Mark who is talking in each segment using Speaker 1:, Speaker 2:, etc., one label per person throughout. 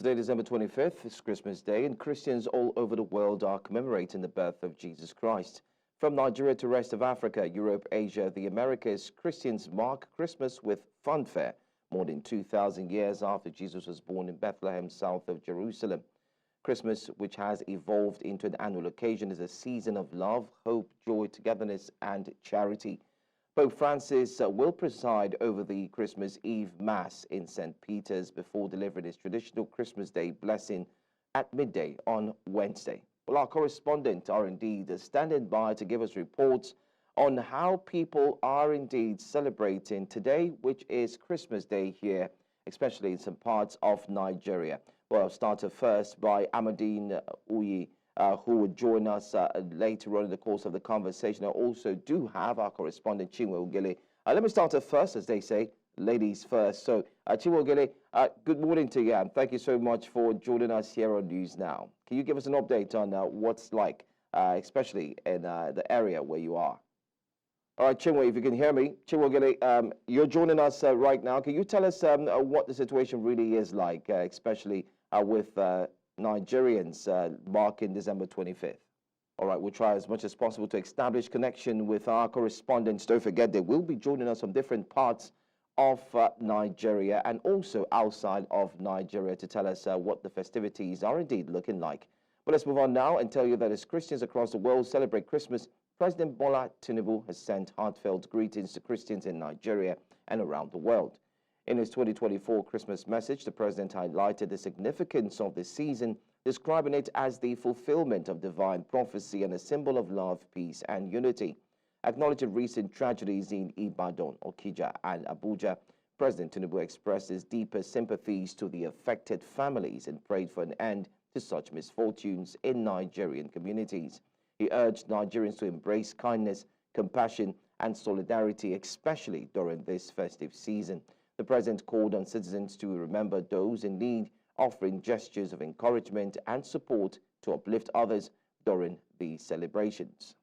Speaker 1: Today, December 25th, is Christmas Day, and Christians all over the world are commemorating the birth of Jesus Christ. From Nigeria to the rest of Africa, Europe, Asia, the Americas, Christians mark Christmas with fanfare, more than 2,000 years after Jesus was born in Bethlehem, south of Jerusalem. Christmas, which has evolved into an annual occasion, is a season of love, hope, joy, togetherness, and charity. Pope Francis will preside over the Christmas Eve Mass in St. Peter's before delivering his traditional Christmas Day blessing at midday on Wednesday. Well, our correspondents are indeed standing by to give us reports on how people are indeed celebrating today, which is Christmas Day here, especially in some parts of Nigeria. Well, I'll start first by Amadine Uyi, who would join us later on in the course of the conversation. I also do have our correspondent, Chinwe Ogele. Let me start first, as they say, ladies first. So, Chinwe Ogele, good morning to you, and thank you so much for joining us here on News Now. Can you give us an update on what's like, especially in the area where you are? All right, Chinwe, if you can hear me. Chinwe Ogele, you're joining us right now. Can you tell us what the situation really is like, especially with Nigerians marking December 25th. All right, we'll try as much as possible to establish connection with our correspondents. Don't forget, they will be joining us from different parts of Nigeria and also outside of Nigeria to tell us what the festivities are indeed looking like. But let's move on now and tell you that as Christians across the world celebrate Christmas, President Bola Tinubu has sent heartfelt greetings to Christians in Nigeria and around the world. In his 2024 Christmas message, the president highlighted the significance of this season, describing it as the fulfillment of divine prophecy and a symbol of love, peace, and unity. Acknowledging recent tragedies in Ibadan, Okija, and Abuja, President Tinubu expressed his deepest sympathies to the affected families and prayed for an end to such misfortunes in Nigerian communities. He urged Nigerians to embrace kindness, compassion, and solidarity, especially during this festive season. The president called on citizens to remember those in need, offering gestures of encouragement and support to uplift others during the celebrations.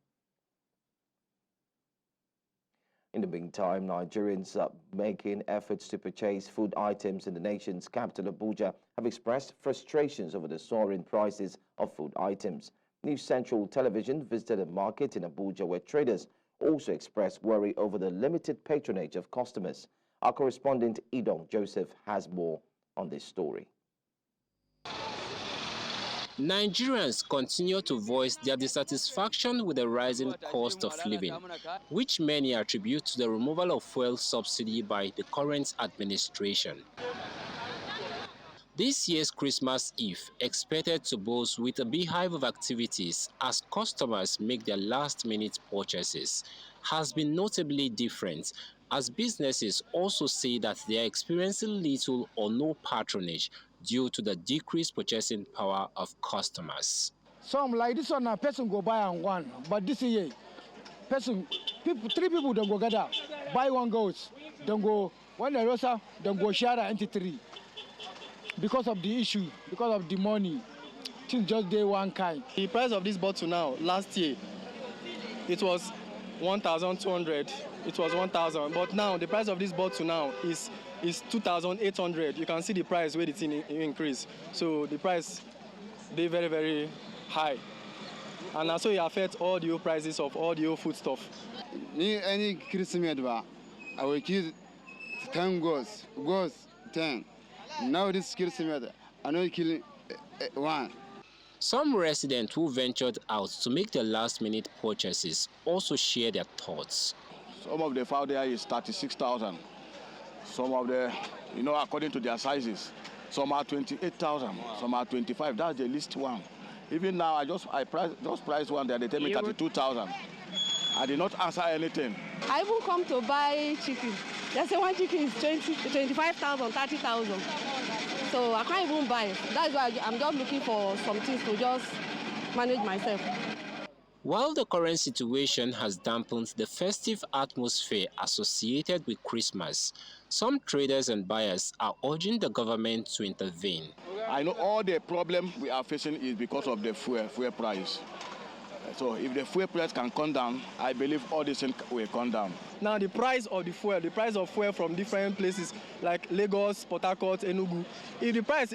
Speaker 1: In the meantime, Nigerians making efforts to purchase food items in the nation's capital, Abuja, have expressed frustrations over the soaring prices of food items. News Central Television visited a market in Abuja where traders also expressed worry over the limited patronage of customers. Our correspondent, Idong Joseph, has more on this story.
Speaker 2: Nigerians continue to voice their dissatisfaction with the rising cost of living, which many attribute to the removal of fuel subsidy by the current administration. This year's Christmas Eve expected to boast with a beehive of activities as customers make their last-minute purchases has been notably different, as businesses also say that they are experiencing little or no patronage due to the decreased purchasing power of customers.
Speaker 3: Some like this one, a person go buy and one, but this year, three people don't go gather, buy one goes, don't go, when the rosa, don't go share into three. Because of the issue, because of the money, things just day one kind.
Speaker 4: The price of this bottle now, last year, it was 1,200. It was 1,000, but now the price of this bottle now is 2,800. You can see the price where it's increase. So the price they very, very high, and also it affects all the prices of all the food stuff.
Speaker 5: Any Christmas, I will kill 10 goats 10. Now this Christmas, I know killing one.
Speaker 2: Some residents who ventured out to make their last-minute purchases also share their thoughts.
Speaker 6: Some of the fowl there is 36,000. Some of the, according to their sizes, some are 28,000, some are 25. That's the least one. Even now, I priced one there. They tell me 32,000. I did not answer anything.
Speaker 7: I even come to buy chicken. They say one chicken is 25,000, 30,000. So I can't even buy. That's why I'm just looking for some things to just manage myself.
Speaker 2: While the current situation has dampened the festive atmosphere associated with Christmas, some traders and buyers are urging the government to intervene.
Speaker 6: I know all the problem we are facing is because of the fuel price. So if the fuel price can come down, I believe all these things will come down.
Speaker 4: Now the price of fuel from different places like Lagos, Port Harcourt, Enugu, if the price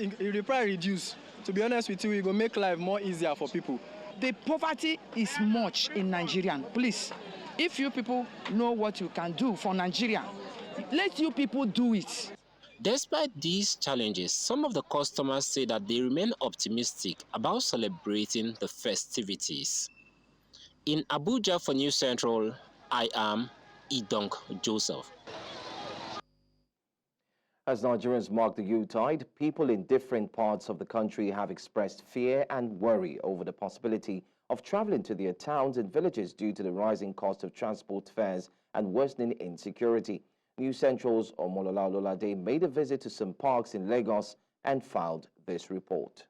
Speaker 4: reduce, to be honest with you, it will make life more easier for people.
Speaker 8: The poverty is much in Nigeria. Please, if you people know what you can do for Nigeria, let you people do it.
Speaker 2: Despite these challenges, some of the customers say that they remain optimistic about celebrating the festivities. In Abuja for News Central, I am Idong Joseph.
Speaker 1: As Nigerians mark the Yuletide, people in different parts of the country have expressed fear and worry over the possibility of traveling to their towns and villages due to the rising cost of transport fares and worsening insecurity. News Central's Omolola Ololade made a visit to some parks in Lagos and filed this report.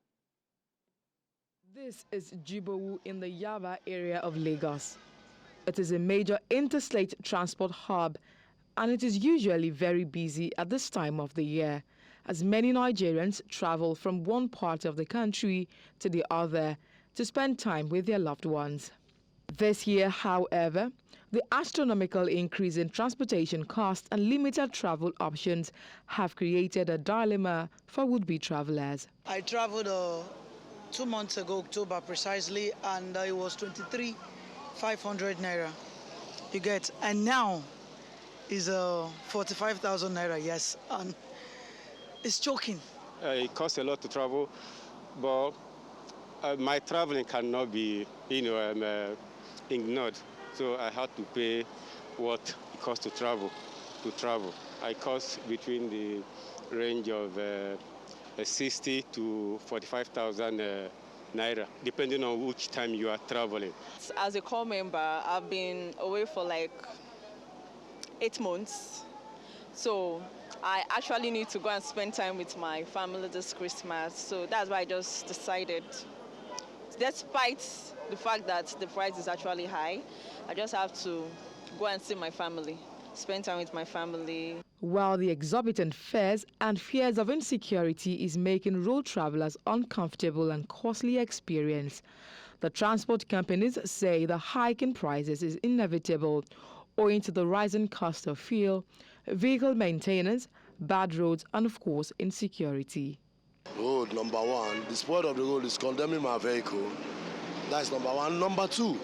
Speaker 9: This is Jibowu in the Yaba area of Lagos. It is a major interstate transport hub, and it is usually very busy at this time of the year, as many Nigerians travel from one part of the country to the other to spend time with their loved ones. This year, however, the astronomical increase in transportation costs and limited travel options have created a dilemma for would-be travelers.
Speaker 10: I traveled 2 months ago, October precisely, and it was 23,500 naira. You get, and now is 45,000 naira. Yes, and it's choking.
Speaker 11: It costs a lot to travel, but my traveling cannot be, ignored. So I had to pay what it costs to travel. I cost between the range of 60 to 45,000 naira, depending on which time you are traveling.
Speaker 12: As a corps member, I've been away for like 8 months. So I actually need to go and spend time with my family this Christmas. So that's why I just decided, despite the fact that the price is actually high, I just have to go and see my family, spend time with my family.
Speaker 9: While the exorbitant fares and fears of insecurity is making road travelers uncomfortable and costly experience, the transport companies say the hike in prices is inevitable owing to the rising cost of fuel, vehicle maintenance, bad roads, and of course, insecurity.
Speaker 13: Road, number one, the spoil of the road is condemning my vehicle. That's number one. Number two,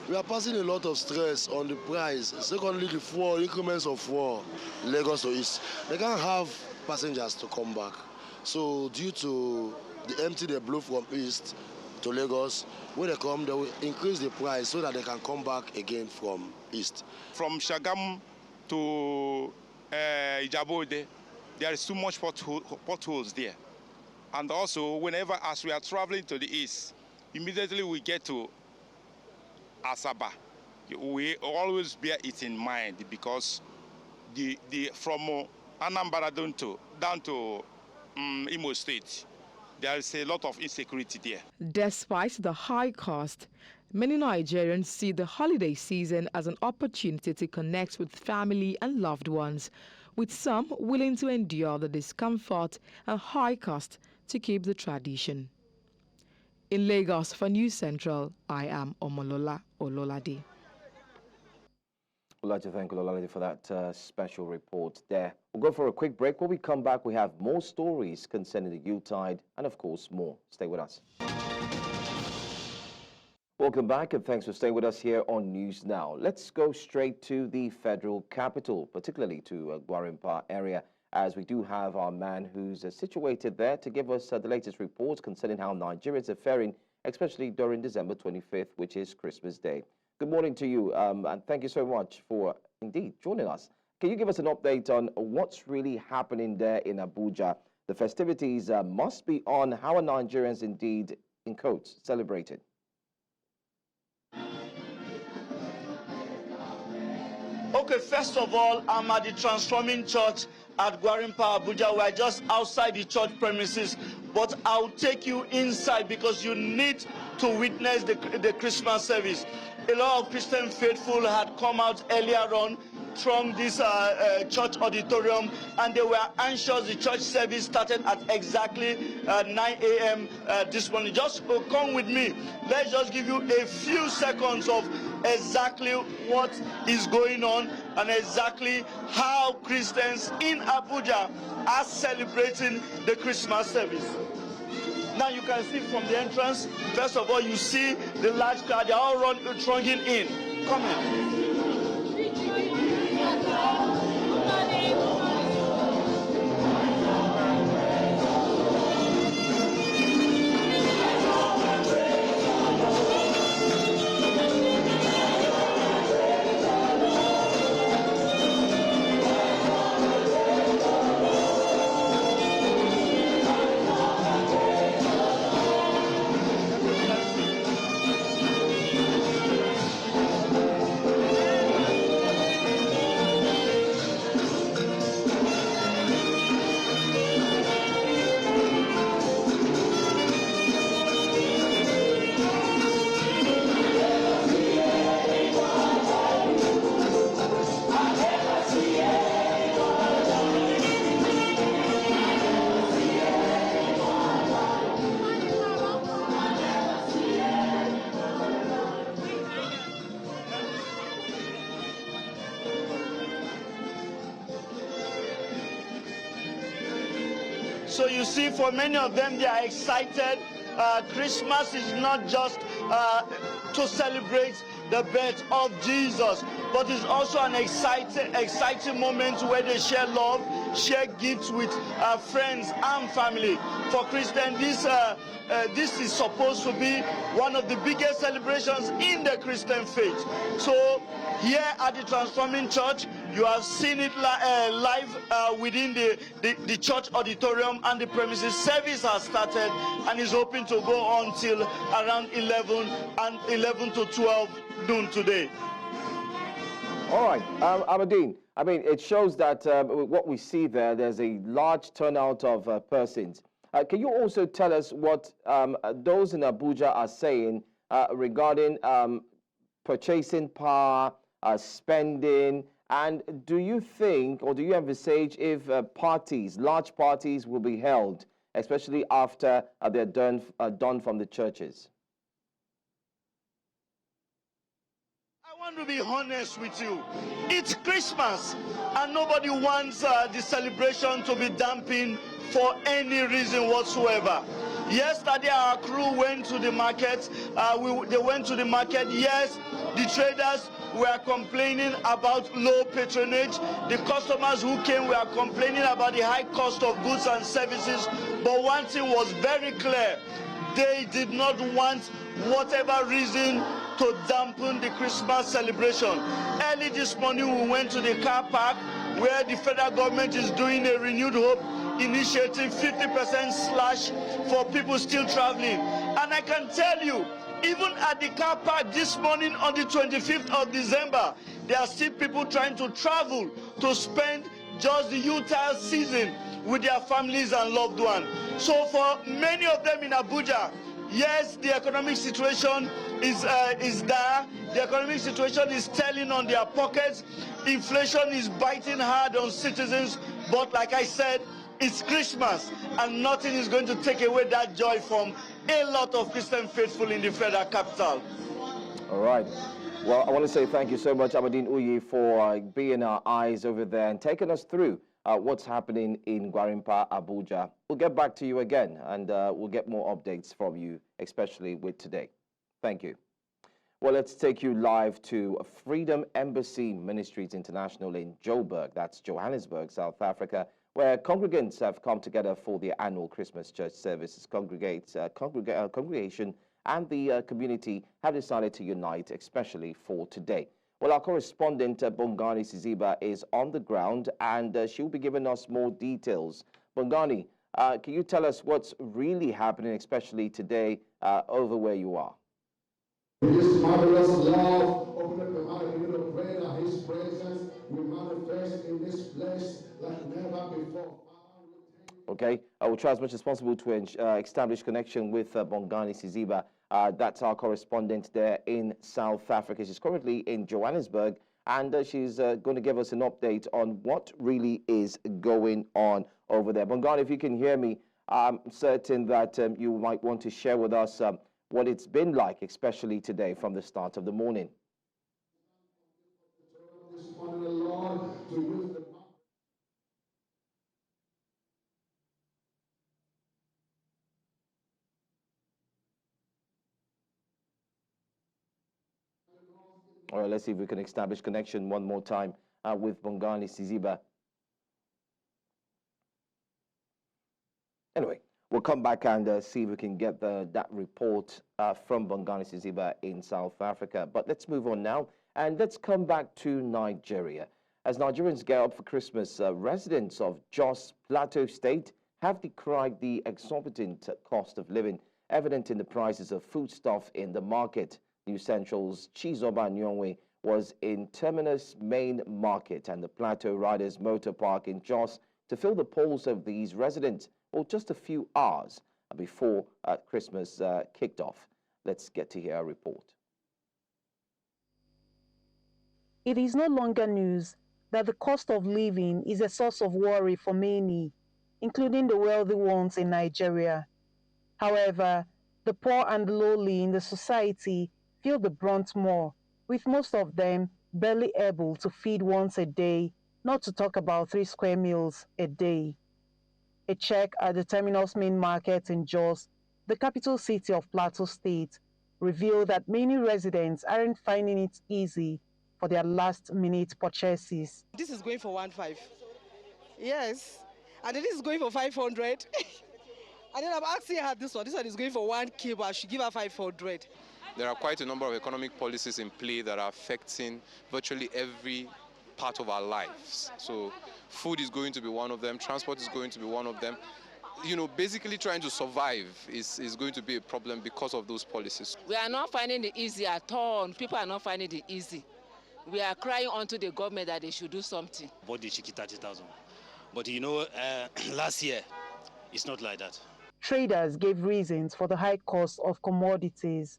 Speaker 13: we are passing a lot of stress on the price. Secondly, the fuel, increments of fuel, Lagos to East. They can't have passengers to come back. So due to the empty they blew from East to Lagos, when they come, they will increase the price so that they can come back again from East.
Speaker 14: From Shagamu to Ijabode, there is too much potholes there. And also, whenever, as we are traveling to the East, immediately we get to Asaba. We always bear it in mind because from Anambra down to Imo State, there is a lot of insecurity there.
Speaker 9: Despite the high cost, many Nigerians see the holiday season as an opportunity to connect with family and loved ones, with some willing to endure the discomfort and high cost to keep the tradition. In Lagos for News Central, I am Omolola Ololade.
Speaker 1: We'd like to thank Ololade for that special report there. We'll go for a quick break. When we come back, we have more stories concerning the Yuletide and, of course, more. Stay with us. Welcome back, and thanks for staying with us here on News Now. Let's go straight to the federal capital, particularly to Gwarinpa area, as we do have our man who's situated there to give us the latest reports concerning how Nigerians are faring, especially during December 25th, which is Christmas Day. Good morning to you, and thank you so much for indeed joining us. Can you give us an update on what's really happening there in Abuja? The festivities must be on. How are Nigerians indeed, in quotes, celebrated?
Speaker 15: Okay, first of all, I'm at the Transforming Church at Gwarinpa, Abuja. We're just outside the church premises, but I'll take you inside because you need to witness the Christmas service. A lot of Christian faithful had come out earlier on thronged this church auditorium, and they were anxious. The church service started at exactly 9 a.m. This morning. Just come with me. Let's just give you a few seconds of exactly what is going on and exactly how Christians in Abuja are celebrating the Christmas service. Now you can see from the entrance, first of all, you see the large crowd. They're all thronging in. Come in. So you see, for many of them, they are excited. Christmas is not just to celebrate the birth of Jesus, but it's also an exciting moment where they share love, share gifts with friends and family. For Christians, this is supposed to be one of the biggest celebrations in the Christian faith. So here at the Transforming Church, you have seen it live within the church auditorium, and the premises. Service has started and is hoping to go on till around 11 to 12 noon today.
Speaker 1: All right, Aberdeen, I mean, it shows that what we see there, there's a large turnout of persons. Can you also tell us what those in Abuja are saying regarding purchasing power, spending, and do you think, or do you envisage if large parties will be held, especially after they're done from the churches?
Speaker 15: I want to be honest with you. It's Christmas, and nobody wants the celebration to be dampened for any reason whatsoever. Yesterday, our crew went to the market. They went to the market. Yes, the traders were complaining about low patronage. The customers who came were complaining about the high cost of goods and services. But one thing was very clear. They did not want whatever reason to dampen the Christmas celebration. Early this morning, we went to the car park where the federal government is doing a renewed hope initiative, 50% slash for people still traveling. And I can tell you, even at the car park this morning on the 25th of December, there are still people trying to travel to spend just the Utah season with their families and loved ones. So for many of them in Abuja, yes, the economic situation is there. The economic situation is telling on their pockets. Inflation is biting hard on citizens. But like I said, it's Christmas, and nothing is going to take away that joy from a lot of Christian faithful in the federal capital.
Speaker 1: All right. Well, I want to say thank you so much, Amadine Uyi, for being our eyes over there and taking us through what's happening in Gwarinpa, Abuja. We'll get back to you again, and we'll get more updates from you, especially with today. Thank you. Well, let's take you live to Freedom Embassy Ministries International in Joburg, that's Johannesburg, South Africa, where congregants have come together for the annual Christmas church services. Congregation and the community have decided to unite, especially for today. Well, our correspondent, Bongani Siziba, is on the ground, and she'll be giving us more details. Bongani, can you tell us what's really happening, especially today, over where you are?
Speaker 16: His marvelous love, open up your heart and begin to pray that His presence will manifest in this place like never before.
Speaker 1: Okay, I will try as much as possible to establish connection with Bongani Siziba. That's our correspondent there in South Africa. She's currently in Johannesburg, and she's going to give us an update on what really is going on over there. Bongani, if you can hear me, I'm certain that you might want to share with us what it's been like, especially today from the start of the morning. All right, let's see if we can establish connection one more time with Bongani Siziba. Anyway, we'll come back and see if we can get that report from Bongani Siziba in South Africa. But let's move on now, and let's come back to Nigeria. As Nigerians gear up for Christmas, residents of Jos Plateau State have decried the exorbitant cost of living evident in the prices of foodstuff in the market. News Central's Chizoba Nyongwe was in Terminus Main Market and the Plateau Riders Motor Park in Jos to fill the polls of these residents, or just a few hours before Christmas kicked off. Let's get to hear a report.
Speaker 17: It is no longer news that the cost of living is a source of worry for many, including the wealthy ones in Nigeria. However, the poor and lowly in the society feel the brunt more, with most of them barely able to feed once a day, not to talk about 3 square meals a day. A check at the Terminus Main Market in Jos, the capital city of Plateau State, revealed that many residents aren't finding it easy for their last-minute purchases.
Speaker 18: This is going for 1.5. Yes, and this is going for 500. And then I'm asking her this one. This one is going for 1K, but I should give her 500.
Speaker 19: There are quite a number of economic policies in play that are affecting virtually every part of our lives. So food is going to be one of them, transport is going to be one of them. You know, basically trying to survive is going to be a problem because of those policies.
Speaker 20: We are not finding it easy at all. People are not finding it easy. We are crying onto the government that they should do something.
Speaker 21: Bought the chicken 30,000. But you know, last year, it's not like that.
Speaker 17: Traders gave reasons for the high cost of commodities.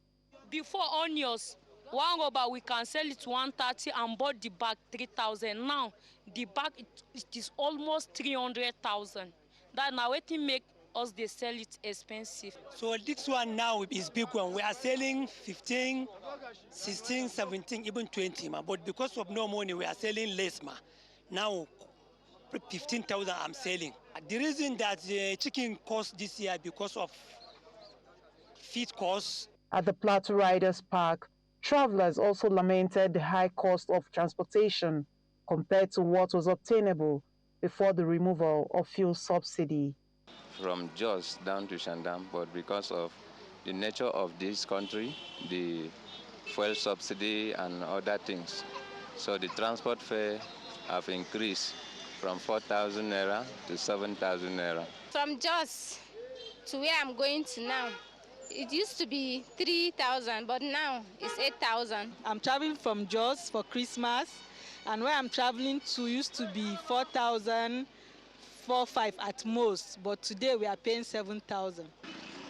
Speaker 22: Before onions, 1 rubber we can sell it 130 and bought the bag 3,000. Now the bag it is almost 300,000. That now it make us they sell it expensive.
Speaker 21: So this one now is big one. We are selling 15, 16, 17, even 20, ma. But because of no money, we are selling less, ma. Now 15,000 I'm selling. The reason that the chicken cost this year because of feed costs.
Speaker 17: At the Plateau Riders Park, travelers also lamented the high cost of transportation compared to what was obtainable before the removal of fuel subsidy.
Speaker 23: From Jos down to Shandam, but because of the nature of this country, the fuel subsidy and other things, so the transport fare have increased from 4,000 naira to 7,000 naira.
Speaker 24: From Jos to where I'm going to now, it used to be 3,000, but now it's 8,000.
Speaker 25: I'm traveling from Jos for Christmas, and where I'm traveling to used to be 4,000, 4,500 at most, but today we are paying 7,000.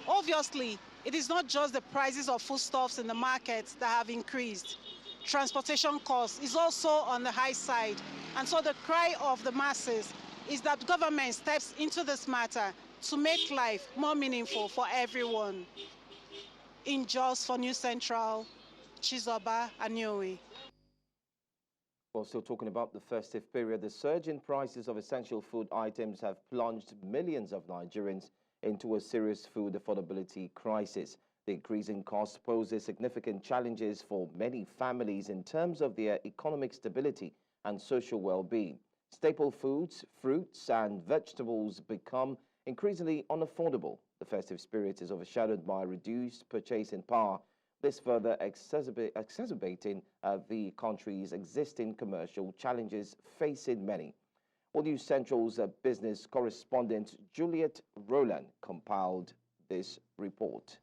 Speaker 26: Obviously, it is not just the prices of foodstuffs in the markets that have increased. Transportation costs is also on the high side, and so the cry of the masses is that government steps into this matter to make life more meaningful for everyone. In Jos for News Central, Chizoba Anyoi.
Speaker 1: Well, still talking about the festive period, the surge in prices of essential food items have plunged millions of Nigerians into a serious food affordability crisis. The increasing cost poses significant challenges for many families in terms of their economic stability and social well-being. Staple foods, fruits and vegetables become increasingly unaffordable. The festive spirit is overshadowed by reduced purchasing power, this further exacerbating the country's existing commercial challenges facing many. Well, News Central's business correspondent Juliet Rowland compiled this report.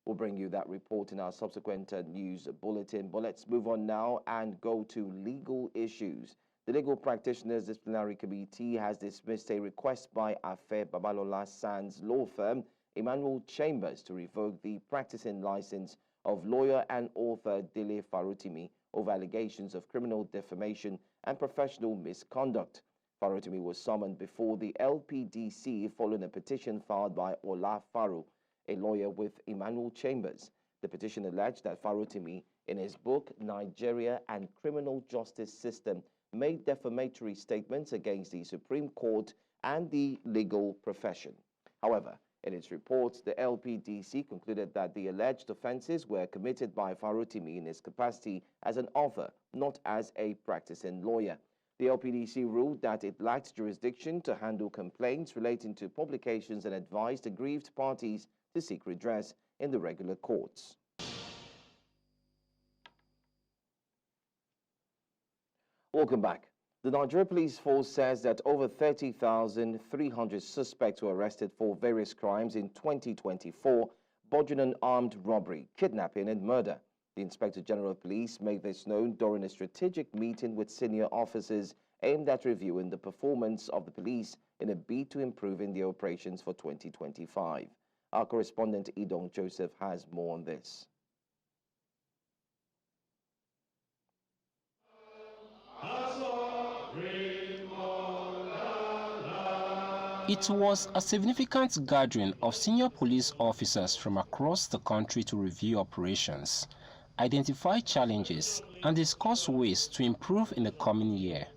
Speaker 1: We'll bring you that report in our subsequent news bulletin, but let's move on now and go to legal issues. The Legal Practitioners Disciplinary Committee has dismissed a request by Afe Babalola Sands law firm, Emmanuel Chambers, to revoke the practicing license of lawyer and author Dele Farotimi over allegations of criminal defamation and professional misconduct. Farotimi was summoned before the LPDC following a petition filed by Ola Faro, a lawyer with Emmanuel Chambers. The petition alleged that Farotimi, in his book Nigeria and Criminal Justice System, made defamatory statements against the Supreme Court and the legal profession. However, in its report, the LPDC concluded that the alleged offenses were committed by Farotimi in his capacity as an author, not as a practicing lawyer. The LPDC ruled that it lacked jurisdiction to handle complaints relating to publications and advised aggrieved parties to seek redress in the regular courts. Welcome back. The Nigeria Police Force says that over 30,300 suspects were arrested for various crimes in 2024, bordering on armed robbery, kidnapping and murder. The Inspector General of Police made this known during a strategic meeting with senior officers aimed at reviewing the performance of the police in a bid to improving their operations for 2025. Our correspondent Idong Joseph has more on this.
Speaker 2: It was a significant gathering of senior police officers from across the country to review operations, identify challenges, and discuss ways to improve in the coming year.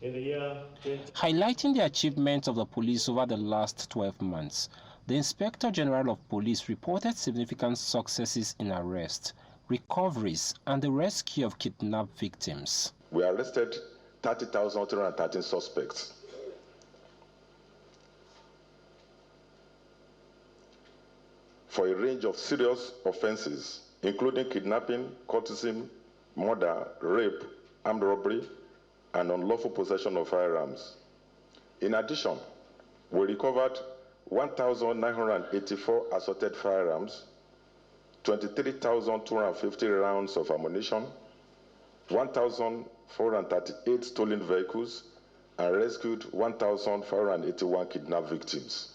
Speaker 2: Highlighting the achievements of the police over the last 12 months, the Inspector General of Police reported significant successes in arrest, recoveries, and the rescue of kidnapped victims.
Speaker 3: We arrested 30,313 suspects. For a range of serious offenses, including kidnapping, coercion, murder, rape, armed robbery, and unlawful possession of firearms. In addition, we recovered 1,984 assorted firearms, 23,250 rounds of ammunition, 1,438 stolen vehicles, and rescued 1,581 kidnapped victims.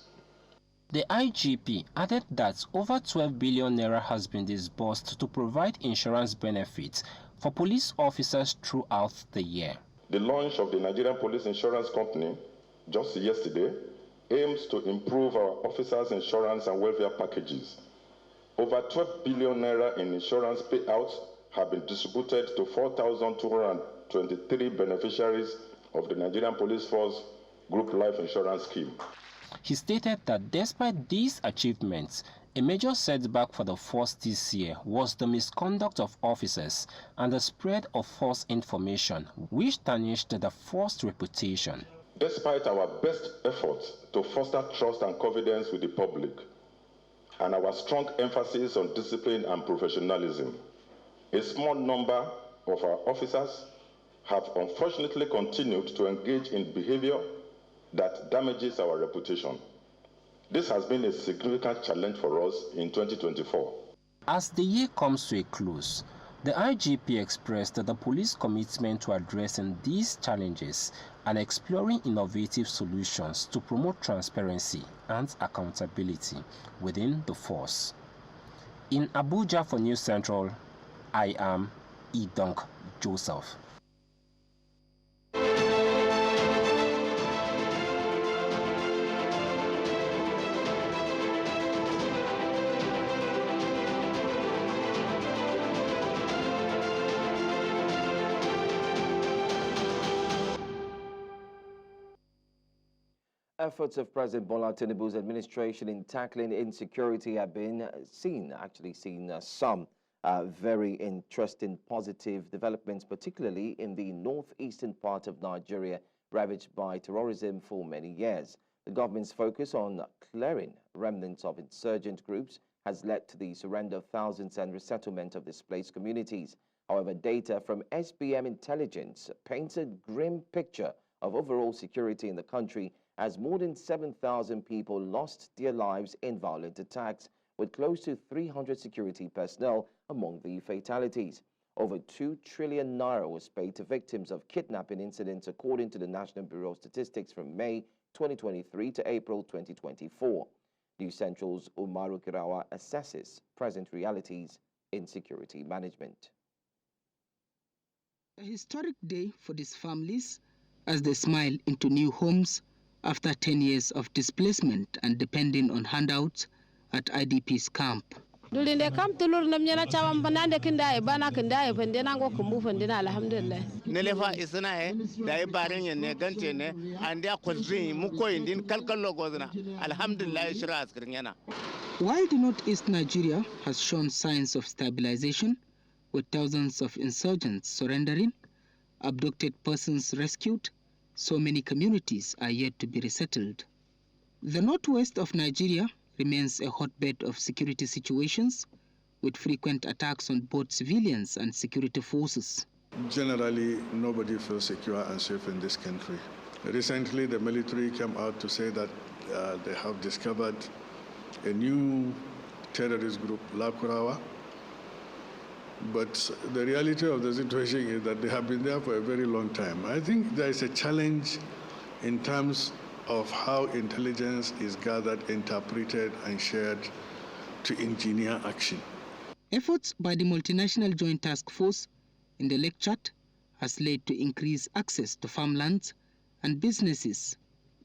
Speaker 2: The IGP added that over 12 billion naira has been disbursed to provide insurance benefits for police officers throughout the year.
Speaker 3: The launch of the Nigerian Police Insurance Company just yesterday aims to improve our officers' insurance and welfare packages. Over 12 billion naira in insurance payouts have been distributed to 4,223 beneficiaries of the Nigerian Police Force Group Life Insurance Scheme.
Speaker 2: He stated that despite these achievements, a major setback for the force this year was the misconduct of officers and the spread of false information, which tarnished the force's reputation.
Speaker 3: Despite our best efforts to foster trust and confidence with the public, and our strong emphasis on discipline and professionalism, a small number of our officers have unfortunately continued to engage in behavior that damages our reputation. This has been a significant challenge for us in 2024.
Speaker 2: As the year comes to a close, the IGP expressed the police commitment to addressing these challenges and exploring innovative solutions to promote transparency and accountability within the force. In Abuja for News Central, I am Idong Joseph.
Speaker 1: Efforts of President Bola Tinubu's administration in tackling insecurity have been seen some very interesting positive developments, particularly in the northeastern part of Nigeria, ravaged by terrorism for many years. The government's focus on clearing remnants of insurgent groups has led to the surrender of thousands and resettlement of displaced communities. However, data from SBM intelligence paints a grim picture of overall security in the country, as more than 7,000 people lost their lives in violent attacks, with close to 300 security personnel among the fatalities. Over 2 trillion naira was paid to victims of kidnapping incidents, according to the National Bureau of Statistics from May 2023 to April 2024. News Central's Umaru Kirawa assesses present realities insecurity management.
Speaker 4: A historic day for these families as they smile into new homes after 10 years of displacement and depending on handouts at IDP's camp.
Speaker 5: Dulinde kam tulur nam nyana chawam banande kinda bana kinda pendena go kumbu pendena alhamdulillah.
Speaker 6: Nelefa isna da ibaren ne gante ne ande akozrin muko indin kalkallo gozna alhamdulillah shira askirnyana.
Speaker 4: While the northeast Nigeria has shown signs of stabilization with thousands of insurgents surrendering, abducted persons rescued, so many communities are yet to be resettled. The northwest of Nigeria remains a hotbed of security situations with frequent attacks on both civilians and security forces.
Speaker 7: Generally, nobody feels secure and safe in this country. Recently, the military came out to say that they have discovered a new terrorist group, Lakurawa. But the reality of the situation is that they have been there for a very long time. I think there is a challenge in terms of how intelligence is gathered, interpreted, and shared to engineer action.
Speaker 4: Efforts by the multinational joint task force in the Lake Chad has led to increased access to farmlands and businesses,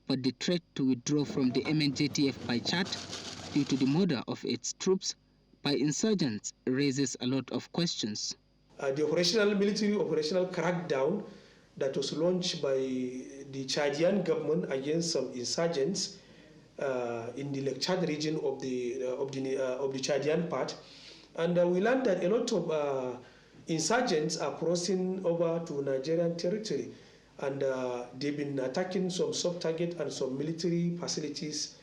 Speaker 4: but the threat to withdraw from the MNJTF by Chad due to the murder of its troops by insurgents raises a lot of questions.
Speaker 8: The military operational crackdown that was launched by the Chadian government against some insurgents in the Lake Chad region of the Chadian part, and we learned that a lot of insurgents are crossing over to Nigerian territory, and they've been attacking some sub-target and some military facilities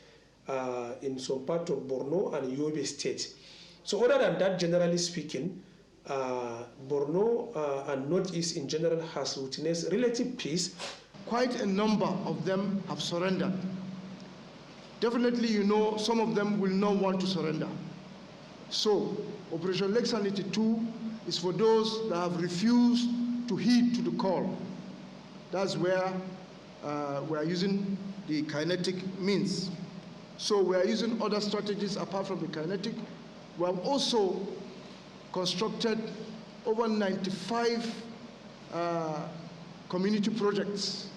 Speaker 8: in some part of Borno and Yobe State. So other than that, generally speaking, Borno and Northeast in general has witnessed relative peace.
Speaker 10: Quite a number of them have surrendered. Definitely, you know, some of them will not want to surrender. So, Operation Lake Sanity 2 is for those that have refused to heed to the call. That's where we are using the kinetic means. So we are using other strategies apart from the kinetic. We have also constructed over 95 community projects,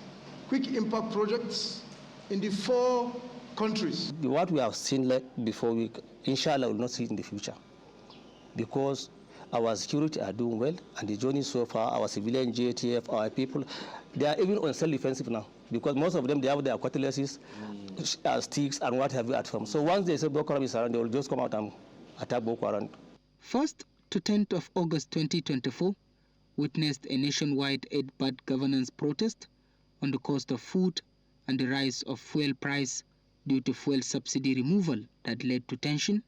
Speaker 10: quick impact projects in the 4 countries.
Speaker 27: What we have seen before, inshallah, will not see it in the future, because our security are doing well, and the journey so far, our civilian JTF, our people, they are even on self-defensive now, because most of them, they have their cutlasses, sticks, and what have you at home. So once they say Boko Haram is around, they will just come out and attack Boko Haram. 1st to 10th of August 2024 witnessed a nationwide aid bad governance protest on the cost of food and the rise of fuel price due to fuel subsidy removal that led to tension,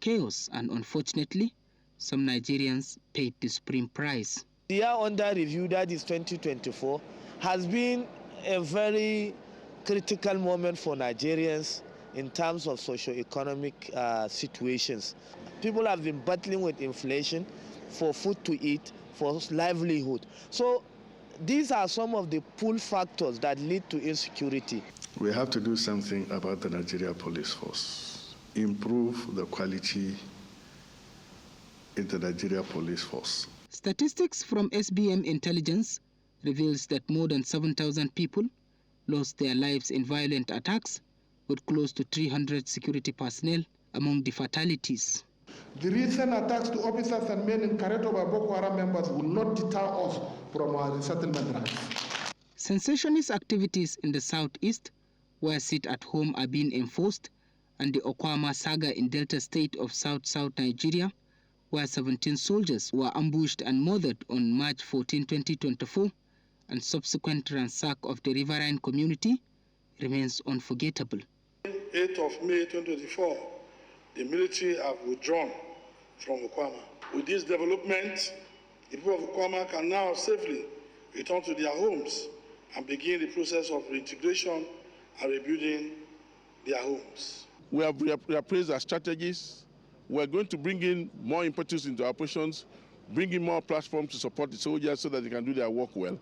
Speaker 27: chaos, and unfortunately, some Nigerians paid the supreme price.
Speaker 15: The year under review, that is 2024, has been a very critical moment for Nigerians in terms of socio-economic situations. People have been battling with inflation for food to eat, for livelihood. So these are some of the pull factors that lead to insecurity.
Speaker 7: We have to do something about the Nigeria police force, improve the quality in the Nigeria police force.
Speaker 4: Statistics from SBM Intelligence reveals that more than 7,000 people lost their lives in violent attacks, with close to 300 security personnel among the fatalities.
Speaker 16: The recent attacks to officers and men in Kareto by Boko Haram members will not deter us from our resettlement rights.
Speaker 4: Sensationist activities in the southeast, where sit-at-home are being enforced, and the Okwama saga in Delta State of South Nigeria, where 17 soldiers were ambushed and murdered on March 14, 2024, and subsequent ransack of the riverine community, remains unforgettable.
Speaker 16: 8th of May 2024, the military have withdrawn from Okwama. With this development, the people of Okwama can now safely return to their homes and begin the process of reintegration and rebuilding their homes.
Speaker 28: We have reappraised our strategies. We're going to bring in more impetus into our operations, bring in more platforms to support the soldiers so that they can do their work well.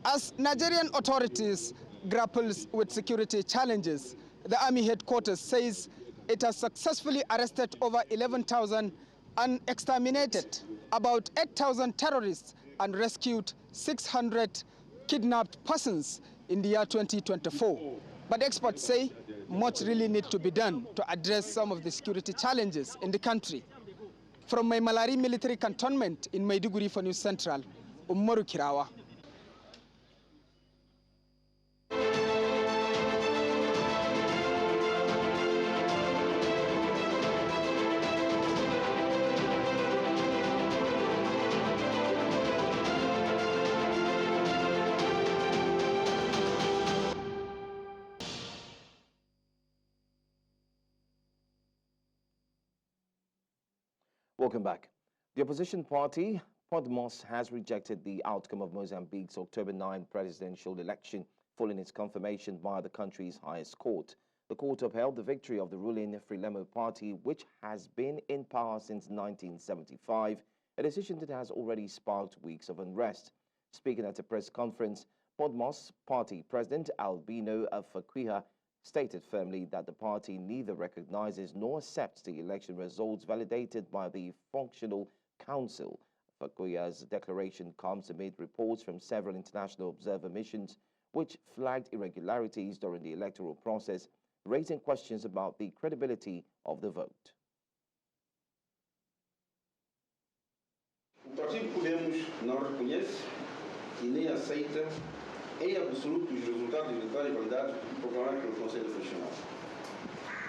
Speaker 29: As Nigerian authorities grapples with security challenges, the Army headquarters says it has successfully arrested over 11,000 and exterminated about 8,000 terrorists and rescued 600 kidnapped persons in the year 2024. But experts say much really needs to be done to address some of the security challenges in the country. From my Malari military cantonment in Maiduguri for News Central, Umaru Kirawa.
Speaker 1: Welcome back. The opposition party, Podemos, has rejected the outcome of Mozambique's October 9 presidential election following its confirmation by the country's highest court. The court upheld the victory of the ruling Frelimo party, which has been in power since 1975, a decision that has already sparked weeks of unrest. Speaking at a press conference, Podemos party president Albino Fakwiha stated firmly that the party neither recognizes nor accepts the election results validated by the Functional Council. Fakwiha's declaration comes amid reports from several international observer missions which flagged irregularities during the electoral process, raising questions about the credibility of the vote.
Speaker 9: O Partido Podemos não reconhece e nem aceita em absoluto os resultados eleitorais validados e proclamados pelo Conselho Nacional.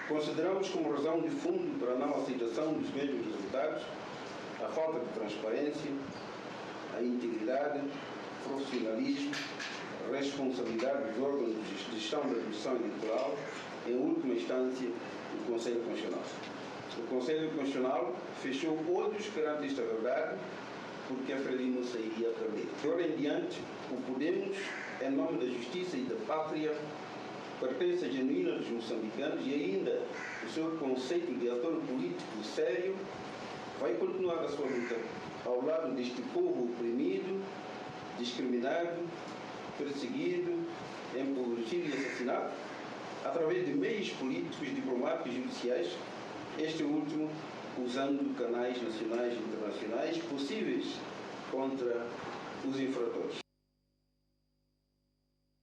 Speaker 9: Consideramos como razão de fundo para a não aceitação dos mesmos resultados a falta de transparência, a integridade, profissionalismo, responsabilidade dos órgãos de gestão da Comissão Eleitoral, em última instância, o Conselho Constitucional. O Conselho Constitucional fechou olhos perante esta verdade porque a Frelimo sairia a perder. De agora em diante, o Podemos, em nome da justiça e da pátria, pertence à genuína dos moçambicanos e ainda o seu conceito de ator político sério vai continuar a sua luta ao lado deste povo oprimido, discriminado, perseguido, empobrecido e assassinado, através de meios políticos, diplomáticos e judiciais, este último usando canais nacionais e internacionais possíveis contra os infratores.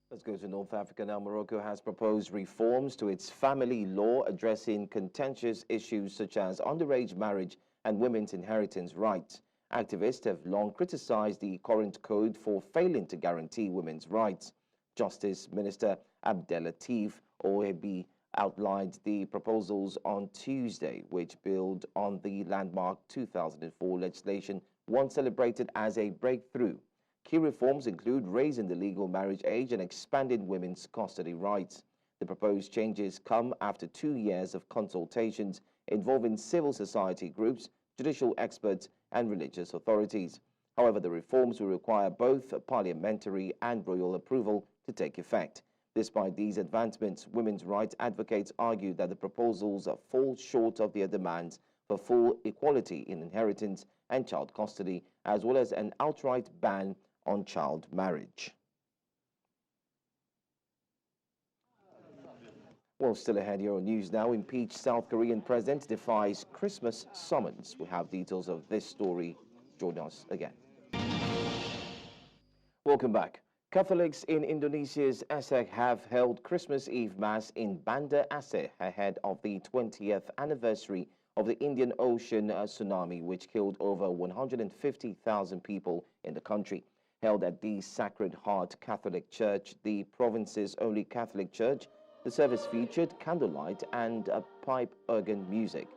Speaker 1: Let's go to North Africa now. Morocco has proposed reforms to its family law addressing contentious issues such as underage marriage and women's inheritance rights. Activists have long criticized the current code for failing to guarantee women's rights. Justice Minister Abdelatif Oebi outlined the proposals on Tuesday, which build on the landmark 2004 legislation once celebrated as a breakthrough. Key reforms include raising the legal marriage age and expanding women's custody rights. The proposed changes come after 2 years of consultations involving civil society groups, judicial experts, and religious authorities. However, the reforms will require both parliamentary and royal approval to take effect. Despite these advancements, women's rights advocates argue that the proposals fall short of their demands for full equality in inheritance and child custody, as well as an outright ban on child marriage. Well, still ahead here on News Now, impeached South Korean president defies Christmas summons. We have details of this story. Join us again. Welcome back. Catholics in Indonesia's Aceh have held Christmas Eve Mass in Banda Aceh ahead of the 20th anniversary of the Indian Ocean tsunami, which killed over 150,000 people in the country. Held at the Sacred Heart Catholic Church, the province's only Catholic church, the service featured candlelight and pipe organ music.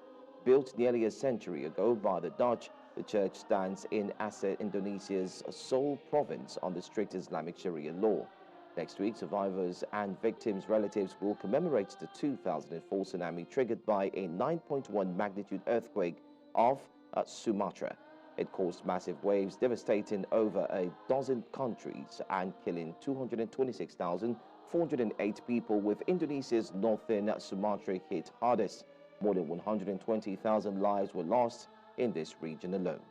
Speaker 1: Built nearly a century ago by the Dutch, the church stands in Aceh, Indonesia's sole province on the strict Islamic Sharia law. Next week, survivors and victims' relatives will commemorate the 2004 tsunami triggered by a 9.1 magnitude earthquake off Sumatra. It caused massive waves devastating over a dozen countries and killing 226,408 people, with Indonesia's northern Sumatra hit hardest. More than 120,000 lives were lost in this region alone.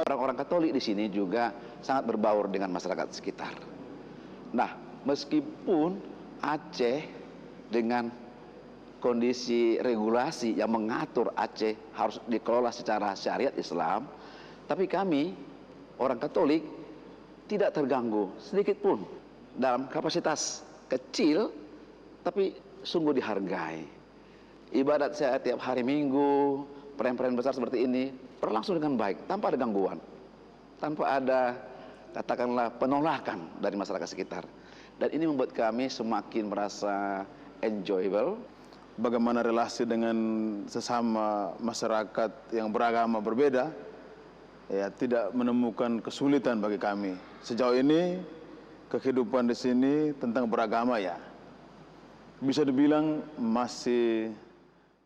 Speaker 11: Orang-orang Katolik di sini juga sangat berbaur dengan masyarakat sekitar. Nah, meskipun Aceh dengan kondisi regulasi yang mengatur Aceh harus dikelola secara syariat Islam, tapi kami, orang Katolik, tidak terganggu sedikit pun dalam kapasitas kecil, tapi sungguh dihargai. Ibadat saya tiap hari Minggu, perayaan-perayaan besar seperti ini, berlangsung dengan baik, tanpa ada gangguan, tanpa ada, katakanlah, penolakan dari masyarakat sekitar. Dan ini membuat kami semakin merasa enjoyable.
Speaker 12: Bagaimana relasi dengan sesama masyarakat yang beragama berbeda, ya tidak menemukan kesulitan bagi kami. Sejauh ini kehidupan di sini tentang beragama ya bisa dibilang masih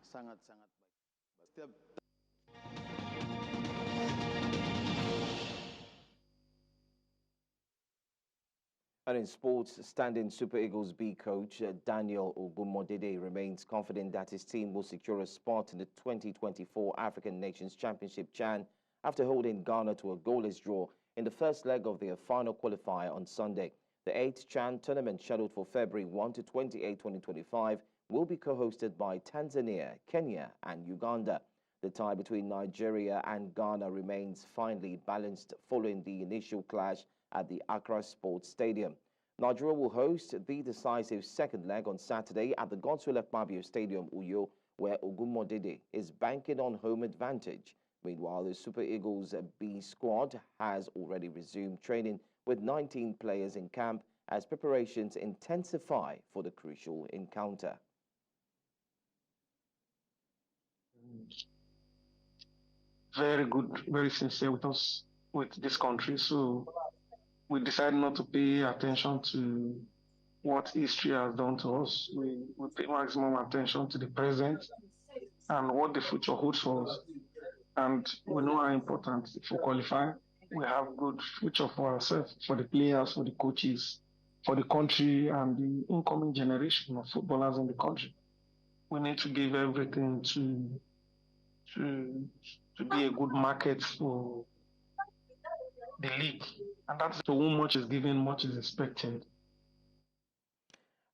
Speaker 12: sangat-sangat baik.
Speaker 1: And in sports, standing Super Eagles B coach Daniel Ogunmodede remains confident that his team will secure a spot in the 2024 African Nations Championship CHAN after holding Ghana to a goalless draw in the first leg of their final qualifier on Sunday. The 8th CHAN tournament, scheduled for February 1 to 28, 2025, will be co-hosted by Tanzania, Kenya and Uganda. The tie between Nigeria and Ghana remains finely balanced following the initial clash at the Accra Sports Stadium. Nigeria will host the decisive second leg on Saturday at the Godswill Akpabio Stadium, Uyo, where Ogunmodede is banking on home advantage. Meanwhile, the Super Eagles B squad has already resumed training with 19 players in camp as preparations intensify for the crucial encounter.
Speaker 13: Very good, very sincere with us, with this country. So we decided not to pay attention to what history has done to us. We pay maximum attention to the present and what the future holds for us. And we know how important if we qualify, we have good future for ourselves, for the players, for the coaches, for the country and the incoming generation of footballers in the country. We need to give everything to be a good market for the league. And that's so much is given, much is expected.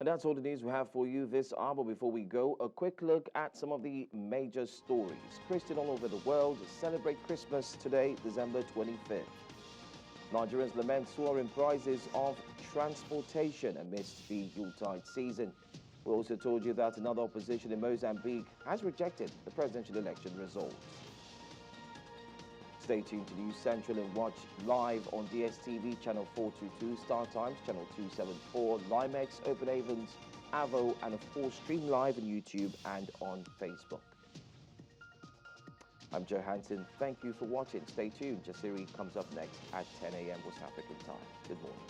Speaker 1: And that's all the news we have for you this hour. Before we go, a quick look at some of the major stories. Christians all over the world celebrate Christmas today, December 25th. Nigerians lament soaring prices of transportation amidst the Yuletide season. We also told you that another opposition in Mozambique has rejected the presidential election results. Stay tuned to News Central and watch live on DSTV channel 422, Star Times channel 274, Limex, Open Havens, Avo, and of course stream live on YouTube and on Facebook. I'm Joe Hansen. Thank you for watching. Stay tuned. Jasiri comes up next at 10 a.m. West African time. Good morning.